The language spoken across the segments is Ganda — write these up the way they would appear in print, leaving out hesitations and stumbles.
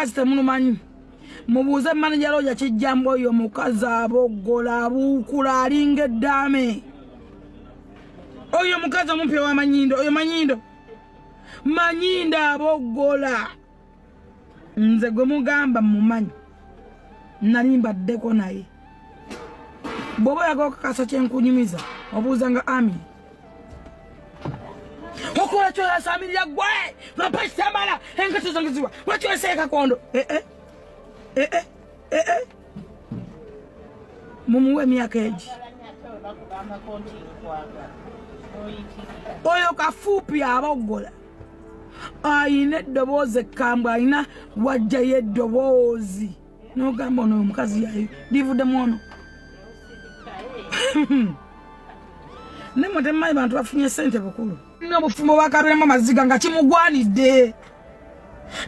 mukazi temulumanyi mubuuze manager loja kijambo oyo mukazi abogola abukula alinga eddame oyo mukazi omupya wa manyindo oyo manyindo abogola nze gwe mugamba mumanyi nali mbaddeko naye bw'oba oyagala okakasa kyenkunyumiza obuuza nga Ami okola kyoyasamirira gwe lwapasitamala engato zange ziwa lwakyoyaseeka kondo mumuwe emyaka egi oyo kafuupi abogola ayina eddoboozi ekkambwe ayina wajjayo eddoboozi n'ogamba ono omukazi yayo livuddemu ono nemwe temumanyi bantu bafunye ssente bukulu n'obufumbo bwakalwemu amaziga nga kimugwanidde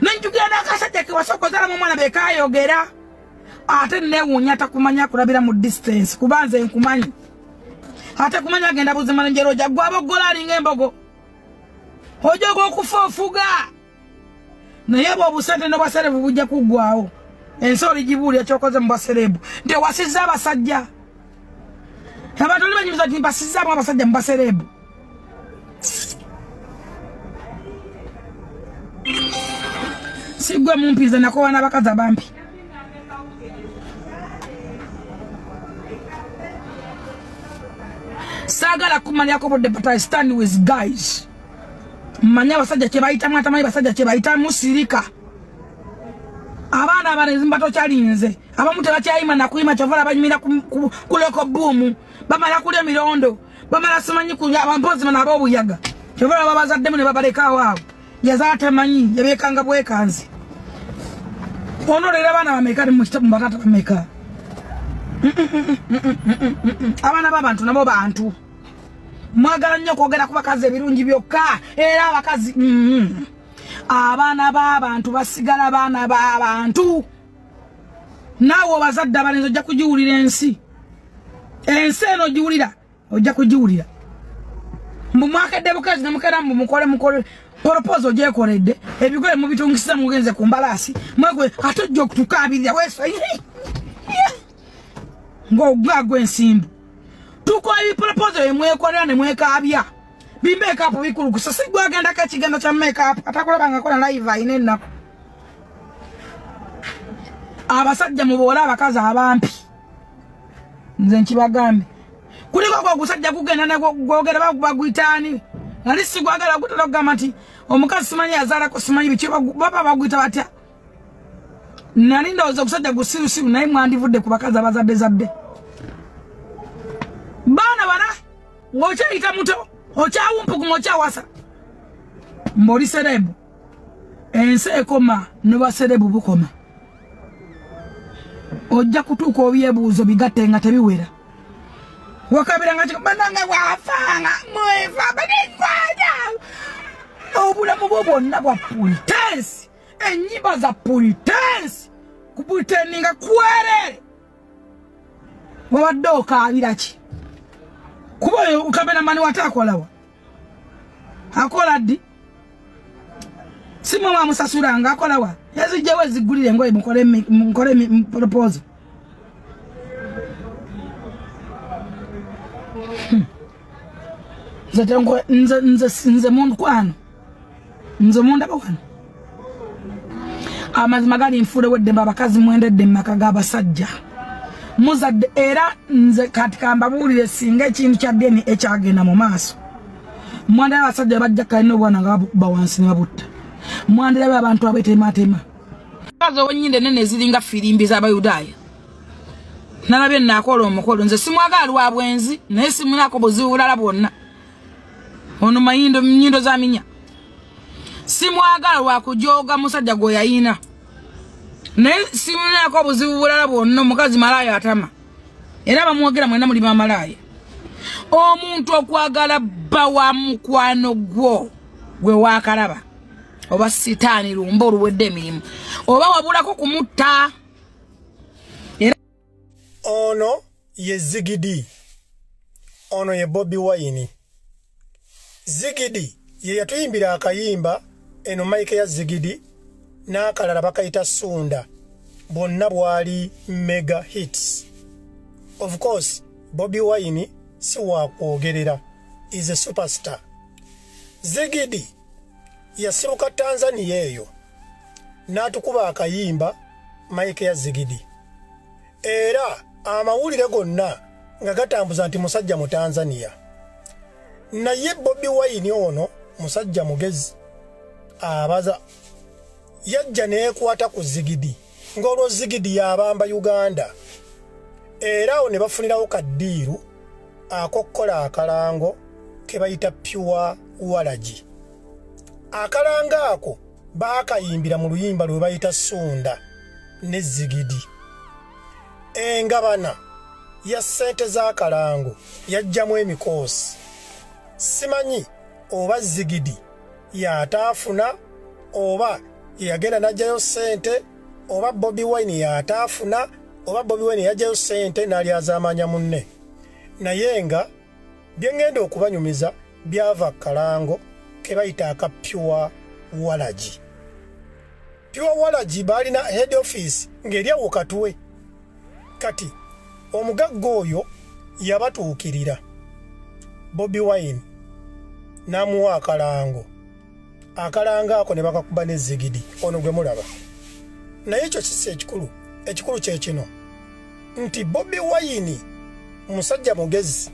nenjugira n'akasajja kewasokozalamu omwana bekayogera ate newuunya takumanya kulabira mu distance kuba nze nkumanyi ate kumanya agenda buzima njero ojja gwabogola alinga embogo ojja gw'okufoofuga naye bw'obusente n'obwaserebu bujja kuggwawo ensi oligibuulya kyokoze mu bwaserebu nti owasizza abasajja abantu oli banyumiza nti mbasizzaamu abasajja mu baserebu sigwe mumpize nakoba n'abakazi abampi saagala kumanyako budde but I stand with guys mmanya abasajja kye bayitamu atamanyi basajja kye bayitamu sirika abaana abanezi mbatokyalinze abamu tebakyayima nakuyima kyovala banyumira kuleko buumu bamala kulya emirondo bamala simanyi kulya abampozi bano ab'obuyaga kyovala babazaddemu ne babalekaawo abo yazaatemanyi yabeekanga bwekanzi ono leero abaana bameka ne mukitabu bakata bameka abaana b'abantu nabo bantu mwagala nnyo kwogera ku bakazi ebirungi byokka era abakazi abaana b'abantu basigala baana b'abantu naawe obazadde abalenzi ojja kugiwulira ensi eno ogiwulira ojja kugiwulira mbu mwakedde bukazi nemukera mbu mukole poropozo gyekoledde ebigole mubitungisiza mugenze ku mbalaasi mwegwe ate ojja okutukaabirira weso ng'ogwagwa ensimbu tukola ebiporopozo emwekolera ne mwekaabya bimeekaapu bikulukusa si gwe agendako ekigendo kya meekaapu atakulaba kola live ayina ennaku abasajja muboole abakazi abampi nze nkibagambe kuliko gwe ogusajja kugenda negwogera bagwitaani nali sigwagala gutera okugamba nti omukazi simanyi yazaalako simanyi biki baba bagwita batya nali ndowooza ogusajja gusirusiru naye mwandivudde ku bakazi abazadde baana bana ng'okyayita muto okyawumpukumu okyawasa mb'oli serebu ensi ekoma ne baserebu bukoma ojja kutuuka obyebuuzo bigatte nga tebiwera wakabira nga kibananga bwafanga mwefa banenkwanya obulamu bwo bwonna bwa pulitensi ennyimba za pulitensi kupuliteninga kwerere wabadde okaabira ki kuba oyo kameramani wate akolawa akola ddi simwe mwamusasulanga akolawa yazijjawo ezigulire engoye mukole proposal nze muntu kwano nze mundaba wano amazima gali nfuule weddembe abakazi mwendedde mumaka g'abasajja muzadde era nze kati kambabuulire singa ekintu kya ddeni ekyagenda mu maaso mwandirabe abasajja bajja kalina obwana nga babukuba wansi ne babutta mwandirabe abantu abetematema kazi ow'ennyinde nene eziringa firimbi z'abayudaaya nalabye naakola omukolo nze simwagala lwa bwenzi naye simunako buzibu bulala bwonna ono nnyindo za minya simwagala lwa kujooga musajja gwe yayina naye simunako buzibu bulala bwonna omukazi malaaya atama era bamwogera mwena muli bamalaaya omuntu okwagala bba wa mukwano gwo gwe waakalaba oba sitaani lumba oluwedde emirimu oba wabulako kumutta ono ye Zigidi ono ye Bobi Wine Zigidi ye yatuyimbira akayimba eno maike ya Zigidi n'akalala bakayita Sunda bonna bwali mega hits. Of course Bobi Wine si wakwogerera, is a superstar. Zigidi yasiruka Tanzania eyo n'atukuba akayimba Mike ya Zigidi, era amawulire gonna nga gatambuza nti musajja mu Tanzania. Naye Bobi Wine ono musajja mugezi abaza yajja neekwata ku Zigidi ng'olwo Zigidi yabamba Uganda, era awo ne bafunirawo kaddiiru akokkola akalango ke bayita Pure Walaji. Akalango ako baakayimbira mu luyimba lwe bayita Sunda ne Zigidi. Engabana ya ssente z'akalango yajjamu emikoosi. Simanyi oba Zigidi yataafuna oba yagenda n'ajjayo ssente, oba Bobi Wine yataafuna oba Bobi Wine yajjayo ssente n'alyazaamanya munne. Naye nga bye ngenda okubanyumiza byava kalango ke bayita aka Pure Walaji. Pure Walaji balina head office ng'eri awo Katwe. Kati omugagga oyo yabatuukirira Bobi Wine n'amuwa akalango. Akalango ako ne bakakuba ne Zigidi ono gwe mulaba. Naye ekyo kisi ekikulu kye kino nti Bobi Wine musajja mugezi,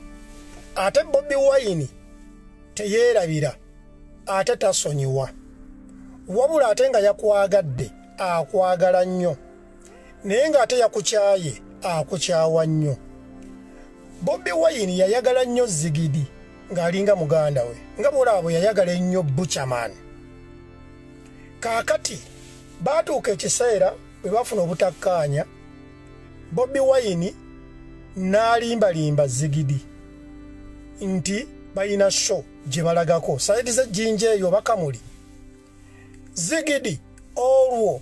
ate Bobi Wine teyeerabira, ate tasonyiwa, wabula ate nga yakwagadde akwagala nnyo, naye ng'ate yakukyaye akukyawa nnyo. Bobi Wine yayagala nnyo Zigidi ng'alinga muganda we, nga bwolaba yayagala ennyo Buchaman. Kaakati baatuuka ekiseera bwe bafuna obutakkaanya, Bobi Wine n'alimbalimba Zigidi nti balina show gye balagako sayidi z'ejjinja eyo bakamuli. Zigidi olwo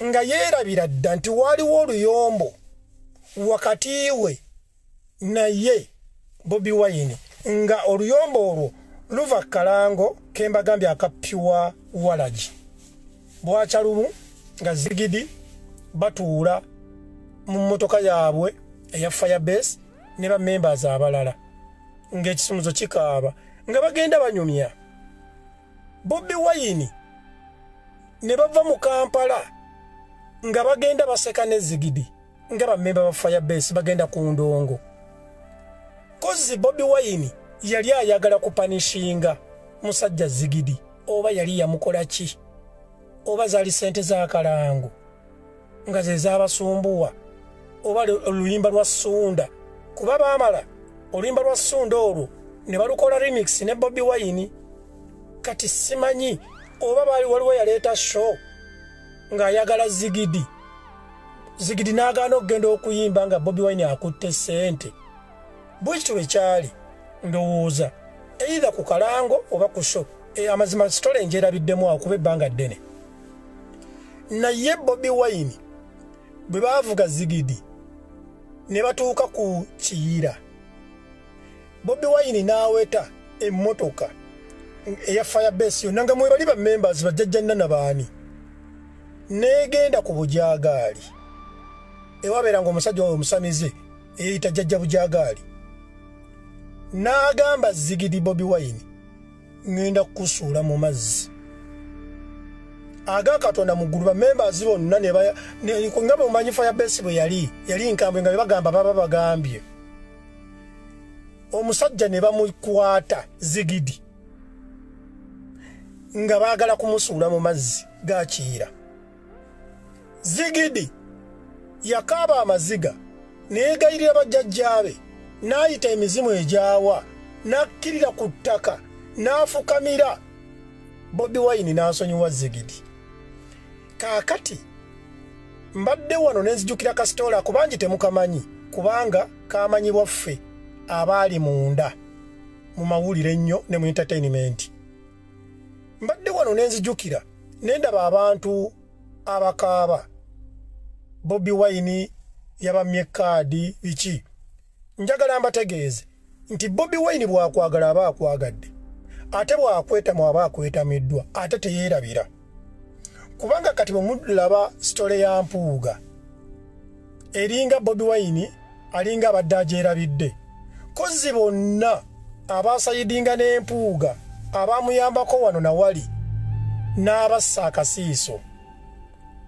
nga yeerabira dda nti waaliwo oluyombo wakati we naye Bobi Wine, nga oluyombo olwo luva kalango kembagambye aka Pure Walaji. Bwacalumu nga Zigidi batuula mu mmotoka yaabwe eya Firebase ne ba members abalala ng'ekisumuzo kikaaba nga bagenda banyumya. Bobi Wine ne bava mu Kampala nga bagenda baseka ne Zigidi nga ba member ba Firebase bagenda ku ndongo. Kozi Bobi Wine yali ayagala kupanishinga musajja Zigidi, oba yali yamukola ki, oba zaali ssente z'akalango nga ze zaabasumbuwa, oba oluyimba lwa Sunda, kuba baamala oluyimba lwa Sunda olwo ne balukola remix ne Bobi Wine. Kati simanyi oba baali waliwo yaleeta show ng'ayagala Zigidi, Zigidi n'agaana okugenda okuyimba nga Bobi Wine akutte ssente. Bwekityo bwe kyali ndowooza either ku kalango oba ku show. Amazima sitole njerabiddemu awo kuba ebbanga ddene. Naye Bobi Wine bwe baavuga Zigidi ne batuuka ku Kiyira, Bobi Wine n'aweta emmotoka eya Firebase yonna nga mwe bali ba members bajjajjanna na baani, n'egenda ku Bujaagaali ewabeeranga omusajja oyo omusamize eyita jjajja Bujaagaali. N'agamba Zigidi Bobi Wine, ngenda kukusuula mu mazzi aga Katonda mu ggulu. Ba members bonna nga mumanyi Firebase bwe yali nkambwe nga bagamba baba bagambye. Omusajja ne bamukwata Zigidi nga baagala kumusuula mu mazzi ga Kiyira. Zigidi yakaaba amaziga neegayirira bajjajjaabe, n'ayita emizimu egyawa, n'akkirira ku ttaka, n'afukamira. Bobi Wine n'asonyiwa Zigidi. Kaakati mbadde wano ne nzijukira kasitoola kubangi temukamanyi, kubanga kamanyibwa ffe abaali munda mu mawulire ennyo ne mu entertainment. Mbadde wano ne nzijukira ne ndaba abantu abakaaba Bobi Wine yabamye kaadi biki. Njagala mbategeeze nti Bobi Wine bw'akwagala aba akwagadde, ate bw'akwetamu aba akwetamiddwa, ate teyeerabira. kubanga kati bwemulaba story ya Mpuuga eringa Bobi Wine alinga abadde agyerabidde kozi bonna abasayidinga n'Empuuga abamuyambako wano na wali n'abassa akasiiso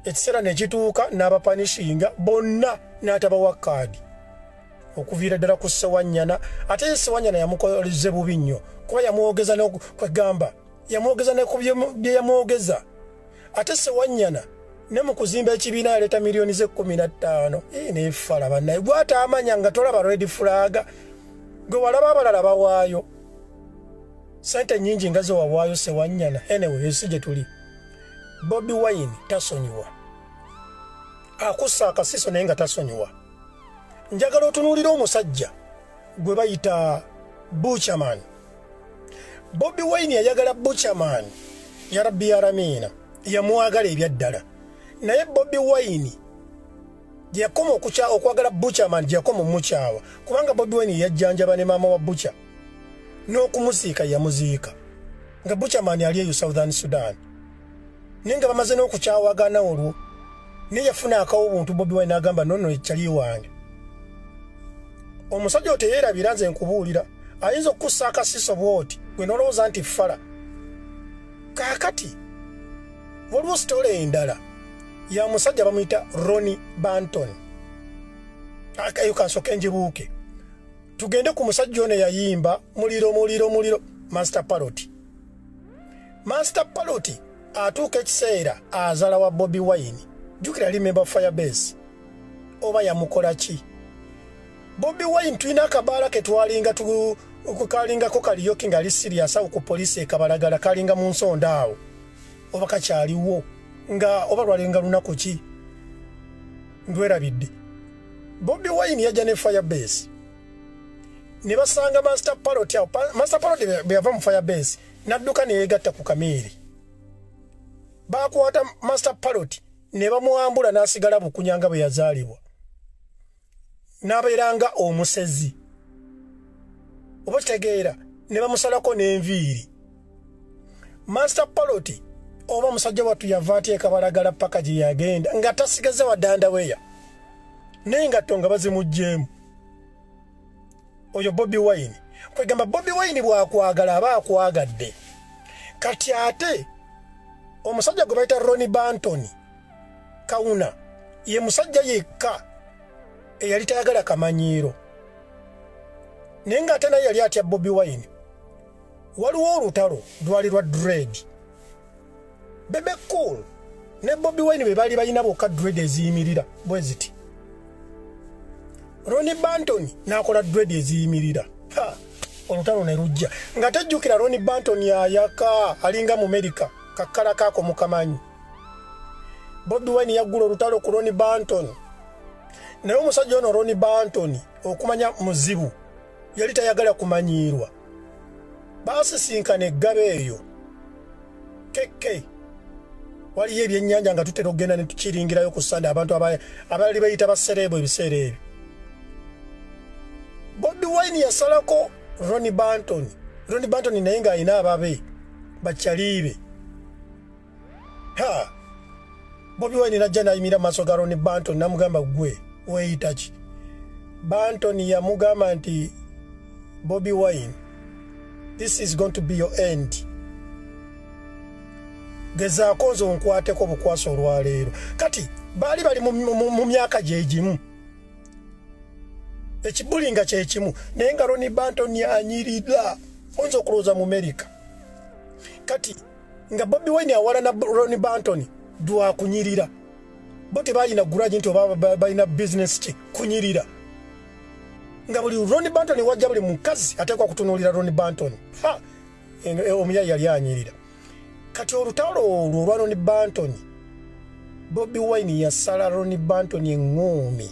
ekiseera ne kituuka n'abapanishinga bonna n'atabawa kaadi okuviira ddala ku Ssewanyana ate Ssewanyana yamukoleze bubi nnyo kuba yamwogeza n'okwegamba yamwogeza ne ku bye yamwogeza ate Ssewanyana ne mu kuzimba ekibiina yaleeta miliyoni ze 15 neefala bannaye gwata amanya nga tolaba red flag gwe walaba abalala bawaayo sente nnyingi nga ze wawaayo Ssewanyana anyway esi gye tuli Bobi Wine tasonyiwa akussa akasiso naye nga tasonyiwa njagala otunuulira omusajja gwe bayita Butcherman. Bobi Wine yayagala Butcherman ya Rabbi Aramiina yamwagala ebyaddala naye Bobi Wine yakoma okwagala Butcherman yakoma omukyawa kubanga Bobi Wine yajjanjaba ne maama wa Butcher n'okumuziika yamuziika nga Butcherman ali eyo Southern Sudan nenga bamaze n'okukyawagana olwo ne yafuna akawubuntu Bobi Wine n'agamba nono ekyali wange omusajja oteyeerabira nze nkubuulira ayinza okussa akasiso bwoti gwe nolowooza nti fala kaakati waliwo sitole endala ya musajja bamuyita Ronnie Banton akayo kansooke njibuuke tugende ku musajja ono yayimba muliro Master Parrot atuuka ekiseera azala wa Bobi Wine jukira limemba Firebase oba yamukola ki Bobi Wine tulina akabaala ke twalinga okukalingako kaliyoki nga ali serious awo ku poliisi ekabalagala kalinga mu nsonda awo oba kakyaliwo nga oba lwalinga lunaku ki ndwerabidde Bobi Wine yajja ne Firebase ne basanga Master Parrot awo Master Parrot bwe yava mu Firebase n'adduka ne yeegatta ku kameeri bakwata Master Parrot ne bamuwambula n'asigala bukunyanga bwe yazaalibwa n'abeeranga omusezi oba kitegeera ne bamusalako n'enviiri Master Parrot oba musajja wattu yava ateeka balagala paka gye yagenda nga tasigaze wadandaweya naye ngatto nga bazimugjeemu oyo Bobi Wine kwegamba Bobi Wine bwakwagala aba akwagadde kati ate omusajja gwe bayita Ronnie Banton Kauna ye musajja yekka eyali tayagala kamanyiiro naye ng'ate naye yali atya Bobi Wine waliwo olutalo lwali lwa dread Bebe Cool ne Bobi Wine be baali balina bokka dread eziyimirira bwe ziti Ronnie Banton n'akola dread eziyimirira olutalo ne lujja nga tejjukira Ronnie Banton yayaka alinga mu America kakkala kaako mukamanyi Bobi Wine yaggula olutalo ku Ronnie Banton naye omusajja ono Ronnie Banton okumanya muzibu yali tayagala kumanyiirwa baasisinkana eggabe eyo keke waliyo ebyennyanja nga tutera okugenda ne tukiringirayo ku Sunday abantu abaali bayita basereebo ebiseera ebyo Bobi Wine yasalako Ronnie Banton naye ng'alina ababe bakyaliibe Bobi Wine najja n'ayimira maaso ga Ronnie Banton n'amugamba gwe weeyita ki Banton yamugamba nti Bobi Wine this is going to be your end gezaako nze onkwateko bukwasa olwaleero kati baali bali mu myaka gyegimu ekibuli nga kyekimu naye nga Ronnie Banton yanyirira oyinza okulowooza mu America kati nga Bobi Wine awala na Ronnie Banton dwakunyirira bo tebalina guraji nti oba balina business ki kunyirira nga buli Ronnie Banton wajja buli mukazi ateekwa kutunuulira Ronnie Banton omuyayi yali anyirira kati olutalo olwo olwa Ronnie Banton Bobi Wine yasala Ronnie Banton eŋŋoomi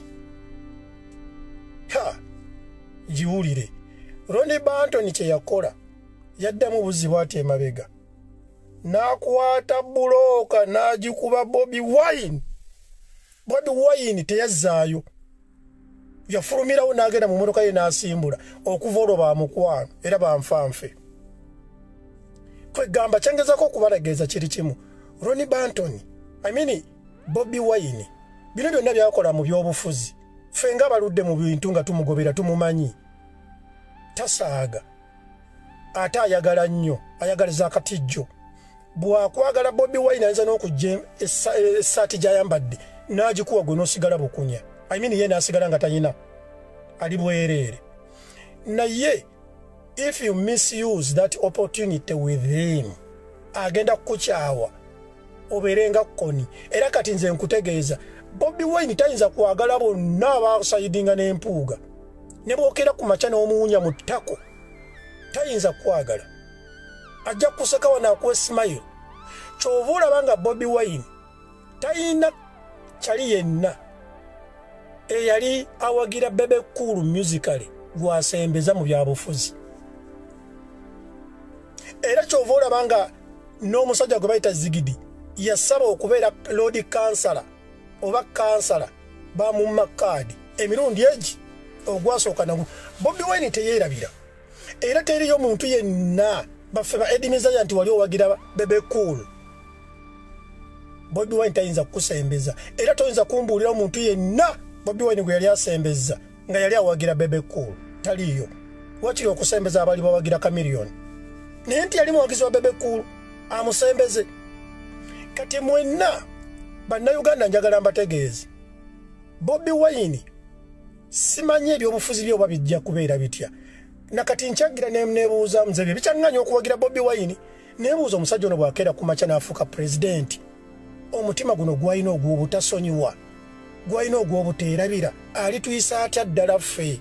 giwulire Ronnie Banton kye yakola yaddamu buzibu ati emabega n'akwata bulooka n'agikuba Bobi Wine teyazzaayo yafulumirawo n'agenda mu motoka ye n'asimbula okuva olwo baamukwano era banfanfe kwegamba kyengezako okubalageeza kiri kimu Ronnie Banton I mean Bobby Wine bino byonna byakola mu byobufuzi ffe nga baludde mu bintu nga tumugobera tumumanyi tasaaga ate ayagala nnyo ayagaliza akatijjo bwakwagala Bobby Wine ayinza n'okujja essaati gy'ayambadde n'agikuwa gwe n'osigala bukunya I mean ye n'asigala nga tayina ali bwereere naye if you misuse that opportunity with him agenda kukukyawa oberenga kkoni era kati nze nkutegeeza Bobby Wine tayinza kwagala bonna abaasayidinga n'empuuga ne bwokera ku makya n'omuwunya mu ttako tayinza kwagala ajja kuseka wanaakuwa smile kyova olaba nga Bobby Wine tayina kyali yenna eyali awagira Bebe Cool musically gwasembeza mu byabufuzi era kyova olaba nga n'omusajja gwe bayita Zigidi yasaba okubeera Lord Kansala oba kansala bamumma kaadi emirundi egi ogwasooka nagu Bobby Wine teyeerabira era teriyo omuntu yenna baffe ba Edimiza nti wali owagira Bebe Cool Bobby Wine tayinza kukusembeza era toyinza kumbuulira omuntu yenna Bobby Wine gwe yali asembeza nga yali awagira Bebe Cool taliyo wakiri okusembeza abali bawagira Chameleone naye nti yali muwagizi wa Bebe Cool amusembeze kati mwenna bannayuganda njagala mbategeeze Bobby Wine simanyi ebyobufuzi bye oba bijja kubeera bitya nakati nkyagira nebuuza nze bye bikyaŋŋanya okuwagira Bobby Wine nebuuza omusajja ono bwakeera ku makya n'afuuka pulezidenti omutima guno gwalina ogw'obutasonyiwa gwalina ogw'obuteerabira alituyisa atya ddala ffe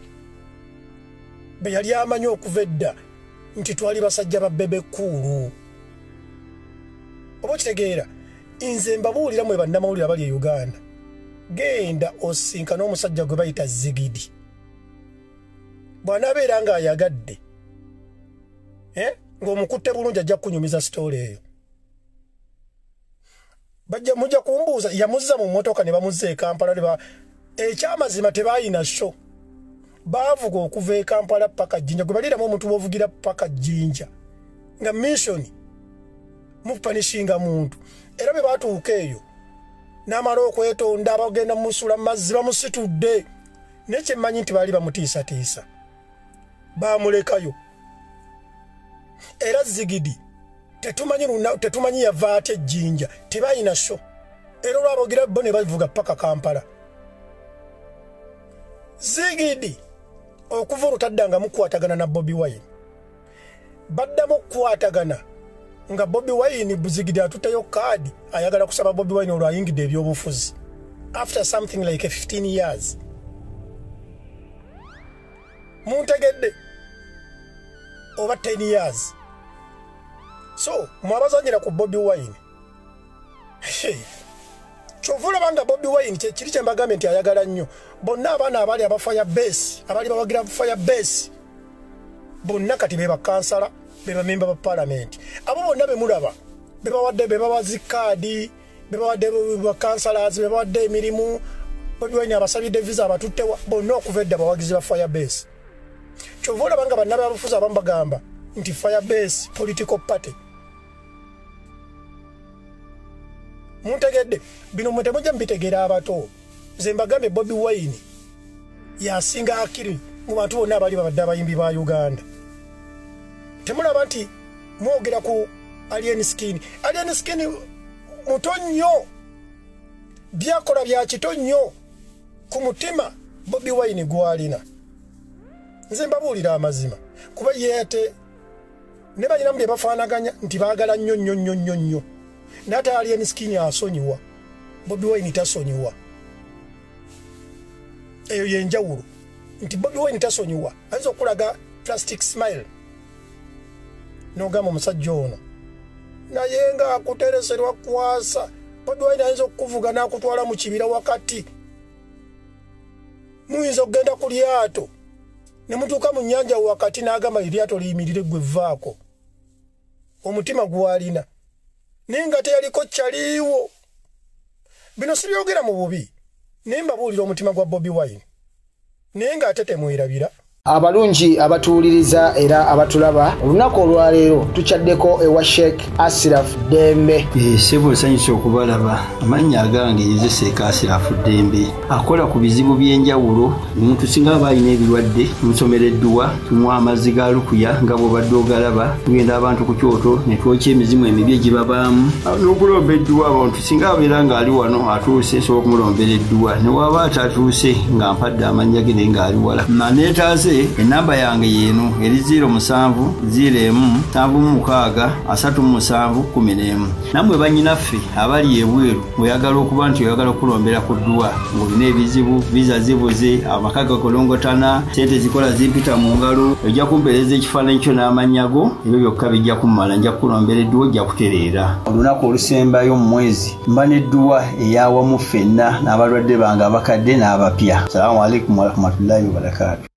be yali amanyi okuva edda nti twali basajja ba Bebe Cool oba okitegeera nze mbabuulira mwe bannamawulire abali e Uganda genda osinkana omusajja gwe bayita Zigidi bw'anaabeera ng'ayagadde ng'omukutte bulungi ajja kukunyumiza sitooli eyo bajja mujja kumbuuza yamuzza mu mmotoka ne bamuzza e Kampala ekyamazima tebaayina sho baavuga okuva e Kampala paka Jjinja gwe baliiramu omuntu b'ovugira paka Jjinja nga missioni mupanishinga muntu era bwe baatuuka eyo n'amala okwetonda abagenda musula mazzi bamusitudde nekyemmanyi nti baali bamutiisatiisa baamulekayo era Zigidi tetumanyi yava ate Jjinja tebaayina sho era olwabogira bo ne bavuga paka Kampala Zigidi okuva olutaddanga mukwatagana na Bobby Wine baddamu kukwatagana nga Bobby Wine Zigidi atuteyo kaadi ayagala kusaba Bobby Wine olwayingidde ebyobufuzi after something like 15 years muntegedde over 10 years so mwabazanyira ku Bobby Wine kyovula banga Bobby Wine kiri kyembagambe nti ayagala nnyo bonna abaana abali abafaya base abali bawagira fire base bonna kati be bakansala be bamemba ba parliament abo bonna be mulaba be bawadde be babazikaadi be bawadde ba councillors be bawadde emirimu Bobby Wine abasabidde visa abatuttewa bonna okuvedda bawagizi ba fire base kyovula banga bannabe abafuza abambagamba nti fire base political party muntegedde bino mutemujja mbitegeera abato nze mbagambe Bobby Wine yasinga akiri mu bantu bonna abali babadde abayimbi ba Uganda temulaba nti mwogera ku Alien Skin muto nnyo byakola bya kito nnyo ku mutima Bobby Wine gwalina nze mbabuulira amazima kuba yeete ne balinamu bye bafaanaganya nti baagala nnyo nate Alien Skin asonyiwa Bobby Wine tasonyiwa eyo yenjawulo nti Bobby Wine tasonyiwa ayinza okulaga plastic smile n'ogamba omusajja ono naye nga akutereserwa kwasa Bobby Wine ayinza okukuvuga n'akutwala mu kibira wakati muyinza okugenda ku lyato ne mutuuka mu nnyanja wakati n'agamba eryato liyimirire gwe vaako omutima gwalina naye nga teyaliko kyaliiwo bino sibyogera mu bubi naye mbabuulira omutima gwa Bobby Wine naye ng'ate temwerabira Abalungi abatuuliriza era abatulaba olunaku olwaleero tuchaddeko ewa Sheikh Ashraf Dembe. Sebo sanyusa okubalaba amannya agange Seeka Ashraf Dembe akola ku bizibu by'enjawulo. Omuntu singa aba alina ebirwadde tumusomereddwa, tumuwa amazzi ga lukuya nga bw'obadde ogalaba, tugenda abantu ku kyoto ne twokya emizimu emibi egibabaamu n'okulomba edduwa. Abantu singa abeera ng'ali wano atuuse sobola okumulombera edduwa, ne waba atatuuse nga mpadde amannya ge naye ng'ali wala. Neetaase enamba yange yeeno eri 0707763711. Nammwe bannyinaffe abali ebweru oyagala okuba nti oyagala okulombera ku dduwa ng'olina ebizibu, viza zibuze, amaka gakolongotana, sente zikola zimpita mu ngalo, ojja kumpeereza ekifaananyi kyo n'amannya go, ebyo byokka bijja kummala. Nja kukulombera edduwa, ojja kutereera. Olunaku olusembayo mu mwezi mba n'edduwa eyawamu ffenna n'abalwadde bange abakadde n'abapya. Salaamu alaikum warahmatullahi wabarakatuh.